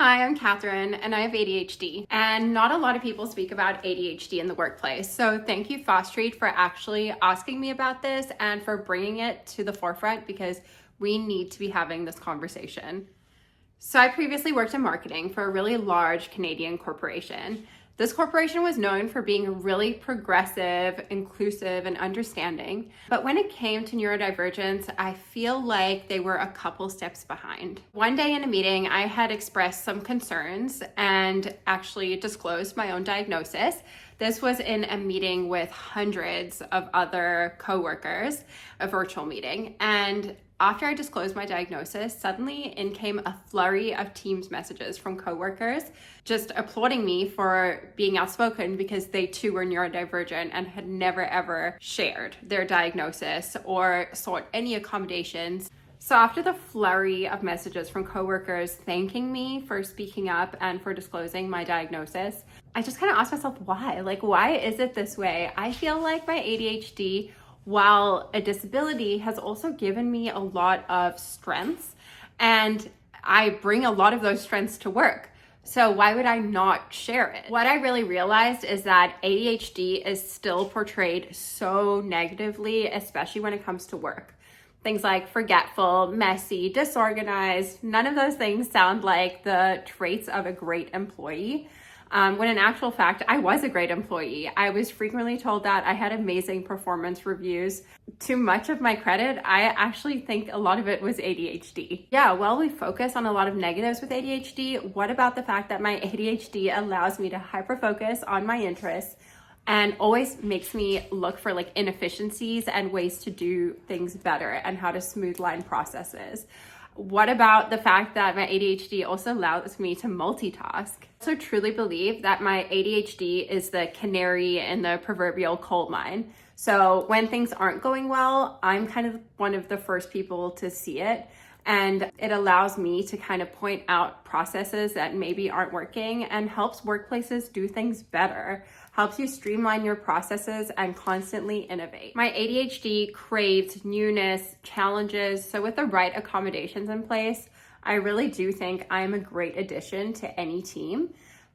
Hi, I'm Catherine, and I have ADHD. And not a lot of people speak about ADHD in the workplace. So thank you, FasTreat, for actually asking me about this and for bringing it to the forefront because we need to be having this conversation. So I previously worked in marketing for a really large Canadian corporation. This corporation was known for being really progressive, inclusive, and understanding. But when it came to neurodivergence, I feel like they were a couple steps behind. One day in a meeting, I had expressed some concerns and actually disclosed my own diagnosis. This was in a meeting with hundreds of other coworkers, a virtual meeting. And after I disclosed my diagnosis, suddenly in came a flurry of Teams messages from coworkers just applauding me for being outspoken because they too were neurodivergent and had never ever shared their diagnosis or sought any accommodations. So after the flurry of messages from coworkers thanking me for speaking up and for disclosing my diagnosis, I just kind of asked myself why? Why is it this way? I feel like my ADHD, while a disability, has also given me a lot of strengths, and I bring a lot of those strengths to work. So why would I not share it? What I really realized is that ADHD is still portrayed so negatively, especially when it comes to work. Things like forgetful, messy, disorganized, none of those things sound like the traits of a great employee. When in actual fact, I was a great employee. I was frequently told that I had amazing performance reviews. To much of my credit, I actually think a lot of it was ADHD. Yeah, while we focus on a lot of negatives with ADHD, what about the fact that my ADHD allows me to hyper-focus on my interests and always makes me look for inefficiencies and ways to do things better and how to smooth line processes? What about the fact that my ADHD also allows me to multitask? I also truly believe that my ADHD is the canary in the proverbial coal mine. So when things aren't going well, I'm kind of one of the first people to see it. And it allows me to kind of point out processes that maybe aren't working and helps workplaces do things better, helps you streamline your processes and constantly innovate. My ADHD craves newness, challenges, so with the right accommodations in place, I really do think I'm a great addition to any team.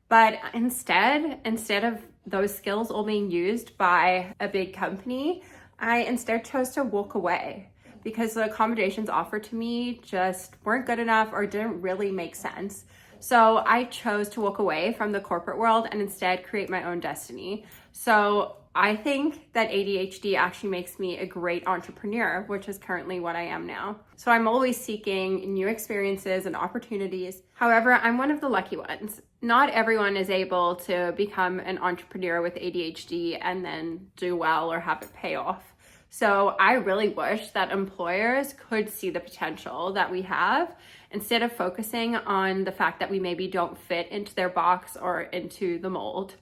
But instead of those skills all being used by a big company, I instead chose to walk away because the accommodations offered to me just weren't good enough or didn't really make sense. So I chose to walk away from the corporate world and instead create my own destiny. So I think that ADHD actually makes me a great entrepreneur, which is currently what I am now. So I'm always seeking new experiences and opportunities. However, I'm one of the lucky ones. Not everyone is able to become an entrepreneur with ADHD and then do well or have it pay off. So I really wish that employers could see the potential that we have instead of focusing on the fact that we maybe don't fit into their box or into the mold.